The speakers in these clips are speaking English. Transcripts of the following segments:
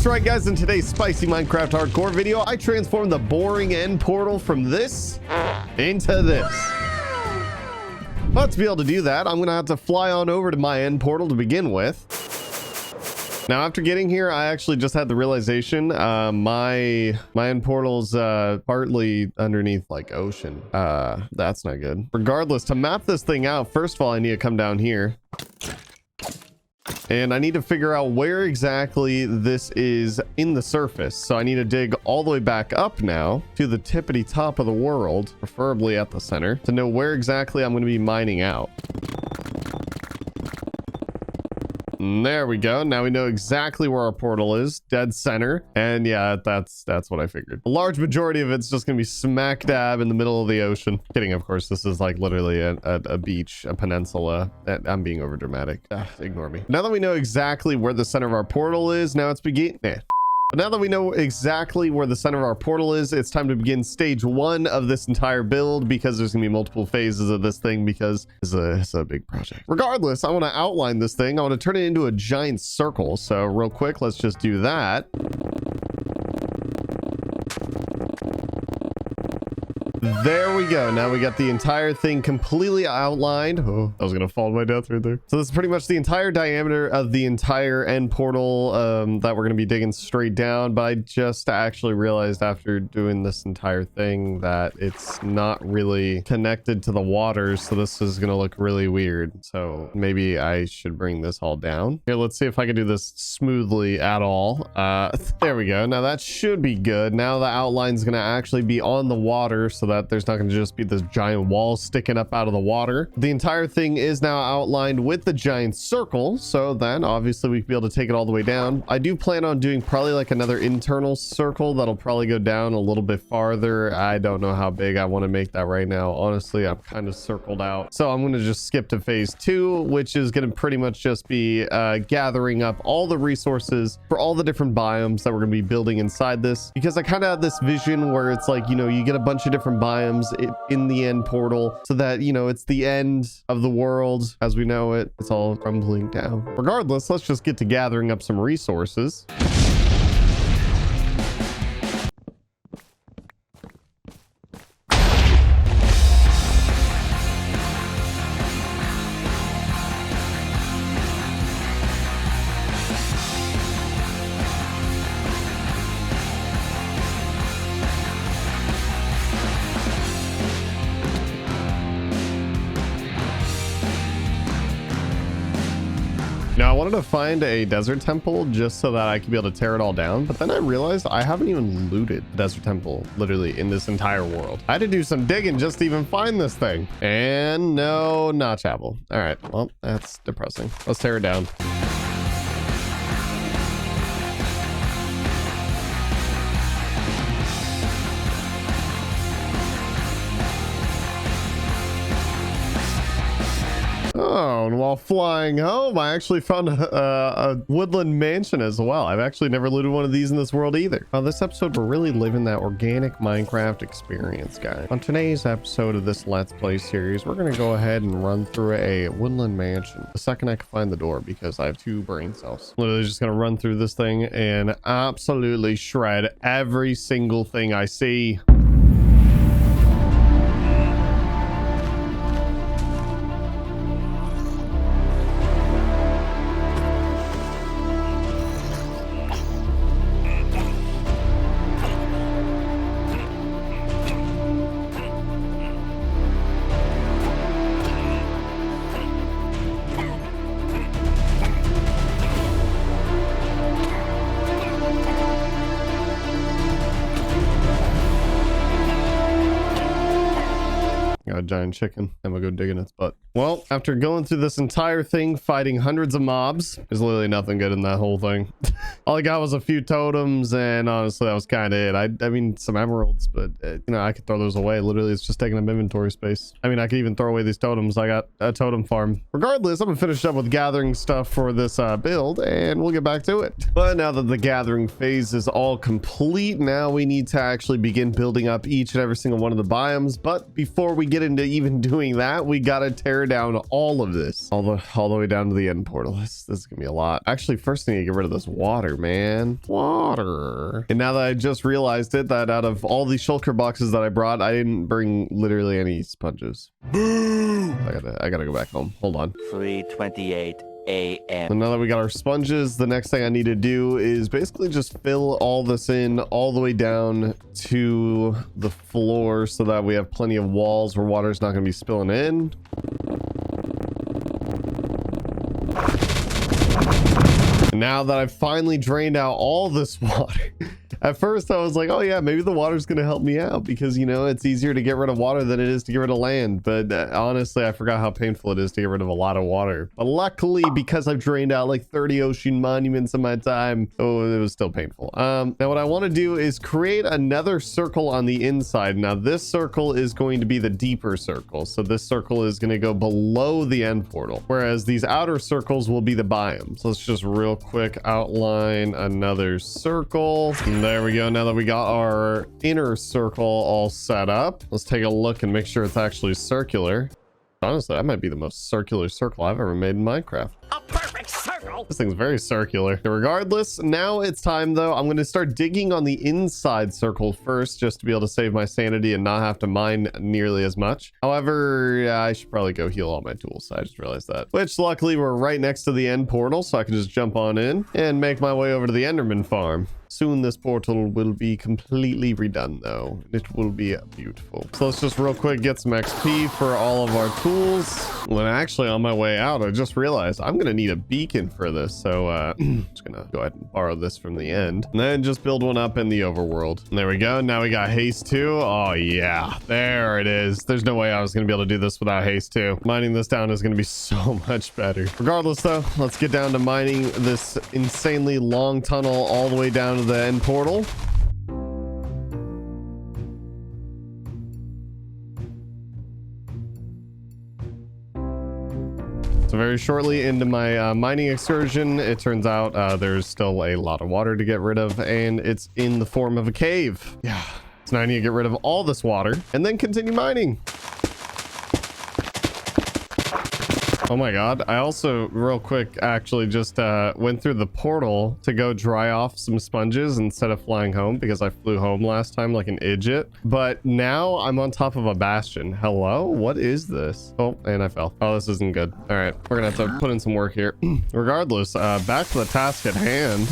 That's right, guys. In today's spicy Minecraft hardcore video, I transformed the boring end portal from this into this. But to be able to do that, I'm going to have to fly on over to my end portal to begin with. Now, after getting here, I actually just had the realization my end portal's partly underneath like ocean. That's not good. Regardless, to map this thing out, first of all, I need to come down here. And I need to figure out where exactly this is in the surface. So I need to dig all the way back up now to the tippity top of the world, preferably at the center, to know where exactly I'm going to be mining out. And there we go. Now we know exactly where our portal is, dead center. And yeah, that's what I figured. A large majority of it's just gonna be smack dab in the middle of the ocean. Kidding, of course. This is like literally a beach, a peninsula. I'm being over dramatic. Ignore me. Now that we know exactly where the center of our portal is, now it's But now that we know exactly where the center of our portal is, it's time to begin stage 1 of this entire build, because there's gonna be multiple phases of this thing, because it's a big project. Regardless, I want to outline this thing. I want to turn it into a giant circle. So real quick, let's just do that. There we go. Now we got the entire thing completely outlined. Oh, I was gonna fall to my death right there. So this is pretty much the entire diameter of the entire end portal that we're gonna be digging straight down. But I just actually realized after doing this entire thing that it's not really connected to the water, so this is gonna look really weird. So maybe I should bring this all down. Here, let's see if I can do this smoothly at all. There we go. Now that should be good. Now the outline's gonna actually be on the water, so that there's not going to just be this giant wall sticking up out of the water. The entire thing is now outlined with the giant circle, so then obviously we can be able to take it all the way down. I do plan on doing probably like another internal circle that'll probably go down a little bit farther. I don't know how big I want to make that right now. Honestly, I'm kind of circled out, so I'm going to just skip to phase 2, which is going to pretty much just be gathering up all the resources for all the different biomes that we're going to be building inside this, because I kind of have this vision where it's like, you know, you get a bunch of different biomes in the end portal, so that, you know, it's the end of the world as we know it. It's all crumbling down. Regardless, let's just get to gathering up some resources. Now, I wanted to find a desert temple just so that I could be able to tear it all down, but then I realized I haven't even looted the desert temple literally in this entire world. I had to do some digging just to even find this thing. And no, not chapel. All right, well, that's depressing. Let's tear it down. Oh, and while flying home, I actually found a woodland mansion as well. I've actually never looted one of these in this world either. Well, this episode, we're really living that organic Minecraft experience, guys. On today's episode of this Let's Play series, we're going to go ahead and run through a woodland mansion the second I can find the door, because I have 2 brain cells. Literally just going to run through this thing and absolutely shred every single thing I see. Got a giant chicken. I'm gonna go dig in its butt. Well, after going through this entire thing, fighting hundreds of mobs, there's literally nothing good in that whole thing. All I got was a few totems, and honestly, that was kind of it. I mean, some emeralds, but you know, I could throw those away. Literally, it's just taking up inventory space. I mean, I could even throw away these totems. I got a totem farm. Regardless, I'm gonna finish up with gathering stuff for this build, and we'll get back to it. But now that the gathering phase is all complete, now we need to actually begin building up each and every single one of the biomes. But before we get into into even doing that, we gotta tear down all of this, all the way down to the end portal. This is gonna be a lot. Actually, first I need to get rid of this water, man. Water. And now that I just realized it, that out of all these shulker boxes that I brought, I didn't bring literally any sponges. Boo! I gotta go back home. Hold on. 3:28 a.m. So now that we got our sponges, the next thing I need to do is basically just fill all this in all the way down to the floor so that we have plenty of walls where water's not going to be spilling in. Now that I've finally drained out all this water, at first I was like, oh yeah, maybe the water's going to help me out because, you know, it's easier to get rid of water than it is to get rid of land. But honestly, I forgot how painful it is to get rid of a lot of water. But luckily, because I've drained out like 30 ocean monuments in my time, oh, it was still painful. Now what I want to do is create another circle on the inside. Now this circle is going to be the deeper circle. So this circle is going to go below the end portal, whereas these outer circles will be the biomes. Let's just real quick outline another circle. And there we go. Now that we got our inner circle all set up, let's take a look and make sure it's actually circular. Honestly, that might be the most circular circle I've ever made in Minecraft. A perfect circle. This thing's very circular. Regardless, now it's time though. I'm going to start digging on the inside circle first, just to be able to save my sanity and not have to mine nearly as much. However, yeah, I should probably go heal all my tools. I just realized that. Which luckily we're right next to the end portal, so I can just jump on in and make my way over to the Enderman farm. Soon this portal will be completely redone though. It will be beautiful. So let's just real quick get some XP for all of our tools. When actually on my way out, I just realized I'm gonna need a beacon for this. So I'm just gonna go ahead and borrow this from the end and then just build one up in the overworld. And there we go. Now we got haste 2. Oh yeah, there it is. There's no way I was gonna be able to do this without haste 2. Mining this down is gonna be so much better. Regardless though, let's get down to mining this insanely long tunnel all the way down to the end portal. So very shortly into my mining excursion, it turns out there's still a lot of water to get rid of, and it's in the form of a cave. Yeah. So now I need to get rid of all this water and then continue mining. Oh my god, I also real quick actually just went through the portal to go dry off some sponges instead of flying home because I flew home last time like an idiot. But now I'm on top of a bastion. Hello? What is this? Oh, and I fell. Oh, this isn't good. All right, we're gonna have to put in some work here. Regardless, back to the task at hand.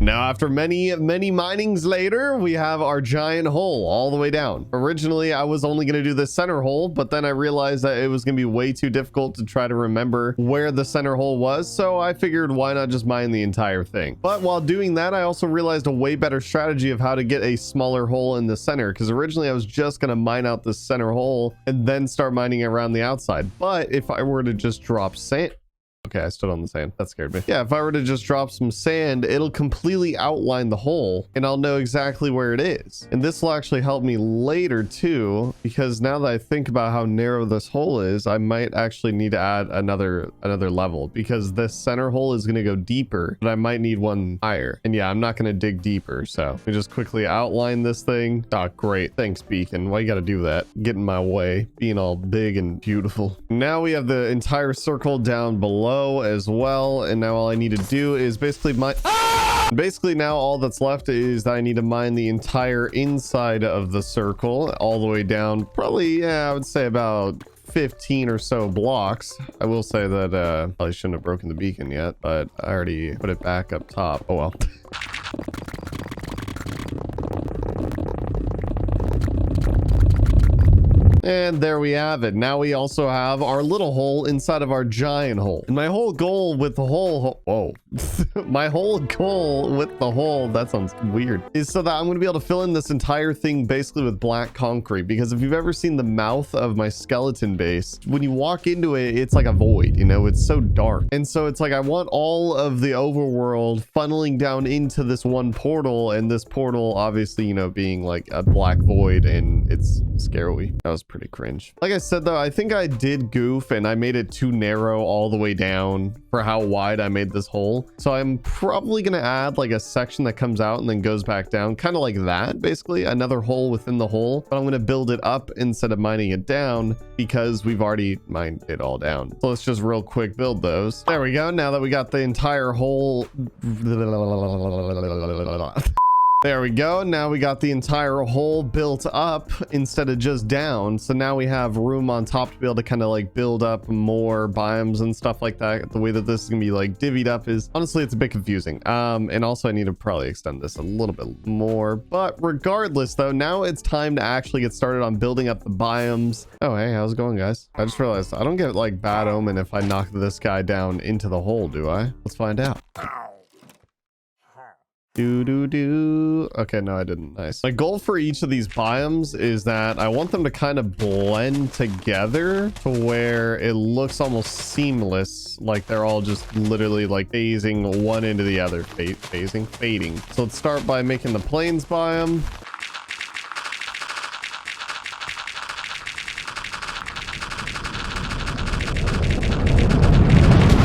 Now, after many minings later, we have our giant hole all the way down. Originally, I was only going to do the center hole, but then I realized that it was going to be way too difficult to try to remember where the center hole was. So I figured why not just mine the entire thing. But while doing that, I also realized a way better strategy of how to get a smaller hole in the center. Because originally I was just going to mine out the center hole and then start mining around the outside. But if I were to just drop sand... Okay, I stood on the sand. That scared me. Yeah, if I were to just drop some sand, it'll completely outline the hole and I'll know exactly where it is. And this will actually help me later too, because now that I think about how narrow this hole is, I might actually need to add another level because this center hole is going to go deeper, but I might need one higher. And yeah, I'm not going to dig deeper. So we just quickly outline this thing. Oh, great. Thanks, Beacon. Why you got to do that? Get in my way, being all big and beautiful. Now we have the entire circle down below as well, and now all I need to do is basically mine. Basically now all that's left is that I need to mine the entire inside of the circle all the way down, probably, yeah, I would say about 15 or so blocks. I will say that probably shouldn't have broken the beacon yet, but I already put it back up top. Oh well. And there we have it. Now we also have our little hole inside of our giant hole. And my whole goal with the hole, whoa, my whole goal with the hole, that sounds weird, is so that I'm going to be able to fill in this entire thing basically with black concrete. Because if you've ever seen the mouth of my skeleton base, when you walk into it, it's like a void, you know, it's so dark. And so it's like I want all of the overworld funneling down into this one portal, and this portal obviously, you know, being like a black void, and it's scary. That was pretty cringe. Like I said though, I think I did goof and I made it too narrow all the way down for how wide I made this hole. So I'm probably gonna add like a section that comes out and then goes back down, kind of like that, basically another hole within the hole, but I'm gonna build it up instead of mining it down because we've already mined it all down. So let's just real quick build those. There we go. Now that we got the entire hole there we go. Now we got the entire hole built up instead of just down. So now we have room on top to be able to kind of like build up more biomes and stuff like that. The way that this is gonna be like divvied up is honestly, it's a bit confusing. And also I need to probably extend this a little bit more, but regardless though, now it's time to actually get started on building up the biomes. Oh, hey, how's it going, guys? I just realized I don't get like bad omen if I knock this guy down into the hole, do I? Let's find out. Okay, no, I didn't. Nice. My goal for each of these biomes is that I want them to kind of blend together to where it looks almost seamless, like they're all just literally like phasing one into the other. Fading. So let's start by making the plains biome.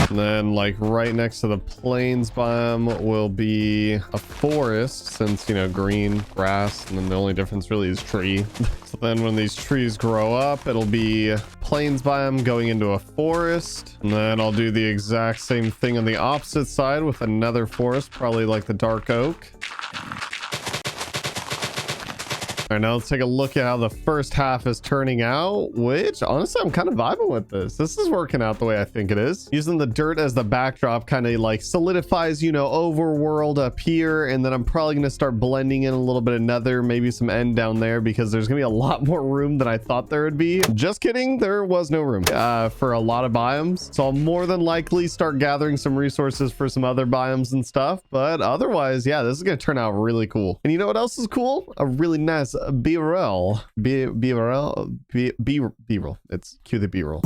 And then like right next to the plains biome will be a forest, since, you know, green grass, and then the only difference really is tree. So then when these trees grow up, it'll be plains biome going into a forest. And then I'll do the exact same thing on the opposite side with another forest, probably like the dark oak. All right, now let's take a look at how the first half is turning out, which honestly, I'm kind of vibing with this. This is working out the way I think it is. Using the dirt as the backdrop kind of like solidifies, you know, overworld up here. And then I'm probably going to start blending in a little bit of nether, maybe some end down there, because there's going to be a lot more room than I thought there would be. Just kidding. There was no room for a lot of biomes. So I'll more than likely start gathering some resources for some other biomes and stuff. But otherwise, yeah, this is going to turn out really cool. And you know what else is cool? A really nice B-roll. B-roll. It's cue the B-roll.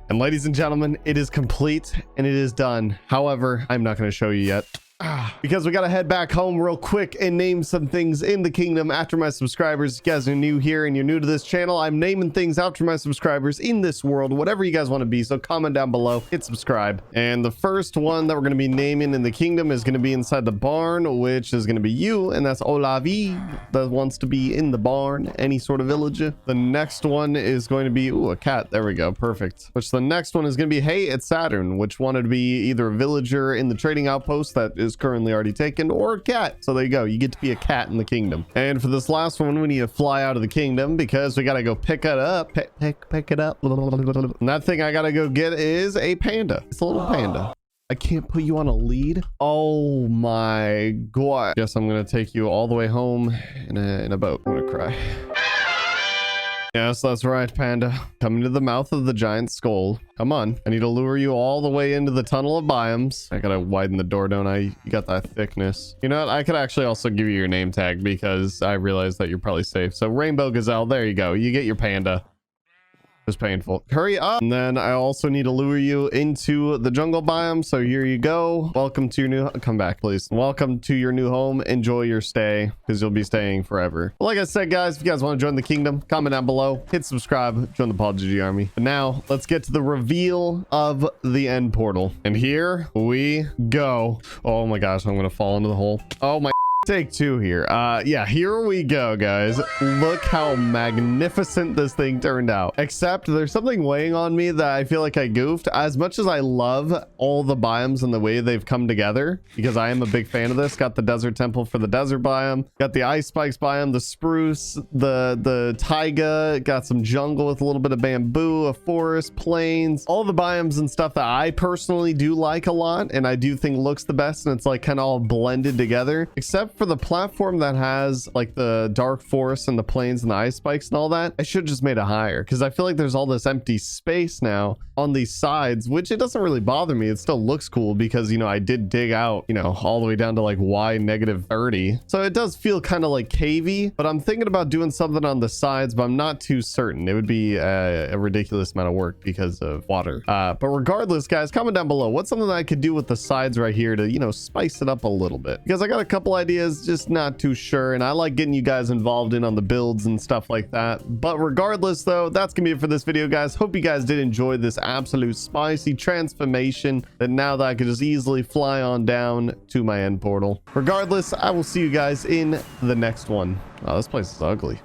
And ladies and gentlemen, it is complete and it is done. However, I'm not going to show you yet. Because we got to head back home real quick and name some things in the kingdom after my subscribers. You guys are new here and you're new to this channel. I'm naming things after my subscribers in this world, whatever you guys want to be. So comment down below, hit subscribe. And the first one that we're going to be naming in the kingdom is going to be inside the barn, which is going to be you. And that's Olavi that wants to be in the barn, any sort of villager. The next one is going to be, ooh, a cat. There we go. Perfect. Which the next one is going to be, hey, it's Saturn, which wanted to be either a villager in the trading outpost that is currently already taken, or a cat. So there you go, you get to be a cat in the kingdom. And for this last one, we need to fly out of the kingdom because we got to go pick it up. Pick it up. And that thing I gotta go get is a panda. It's a little panda. I can't put you on a lead. Oh my god. Guess I'm gonna take you all the way home in a boat. I'm gonna cry. Yes, that's right, panda. Coming to the mouth of the giant skull. Come on. I need to lure you all the way into the tunnel of biomes. I gotta widen the door, don't I? You got that thickness. You know what? I could actually also give you your name tag because I realized that you're probably safe. So Rainbow Gazelle, there you go. You get your panda. It's painful. Hurry up. And then I also need to lure you into the jungle biome. So here you go. Welcome to your new, come back please. Welcome to your new home. Enjoy your stay because you'll be staying forever. Like I said, guys, if you guys want to join the kingdom, comment down below, hit subscribe, join the PaulGG army. But now let's get to the reveal of the end portal. And here we go. Oh my gosh, I'm going to fall into the hole. Oh my Take two here. Yeah, here we go, guys. Look how magnificent this thing turned out. Except there's something weighing on me that I feel like I goofed. As much as I love all the biomes and the way they've come together, because I am a big fan of this. Got the desert temple for the desert biome. Got the ice spikes biome, the spruce, the taiga. Got some jungle with a little bit of bamboo, a forest, plains. All the biomes and stuff that I personally do like a lot, and I do think looks the best, and it's like kind of all blended together. Except for the platform that has like the dark forest and the plains and the ice spikes and all that, I should just made it higher, because I feel like there's all this empty space now on these sides, which it doesn't really bother me. It still looks cool because, you know, I did dig out, you know, all the way down to like y -30. So it does feel kind of like cavey, but I'm thinking about doing something on the sides, but I'm not too certain. It would be a ridiculous amount of work because of water. But regardless, guys, comment down below what's something that I could do with the sides right here to, you know, spice it up a little bit, because I got a couple ideas, just not too sure, and I like getting you guys involved in on the builds and stuff like that. But regardless, though, that's gonna be it for this video, guys. Hope you guys did enjoy this absolute spicy transformation, that now that I could just easily fly on down to my end portal. Regardless, I will see you guys in the next one. Oh, this place is ugly.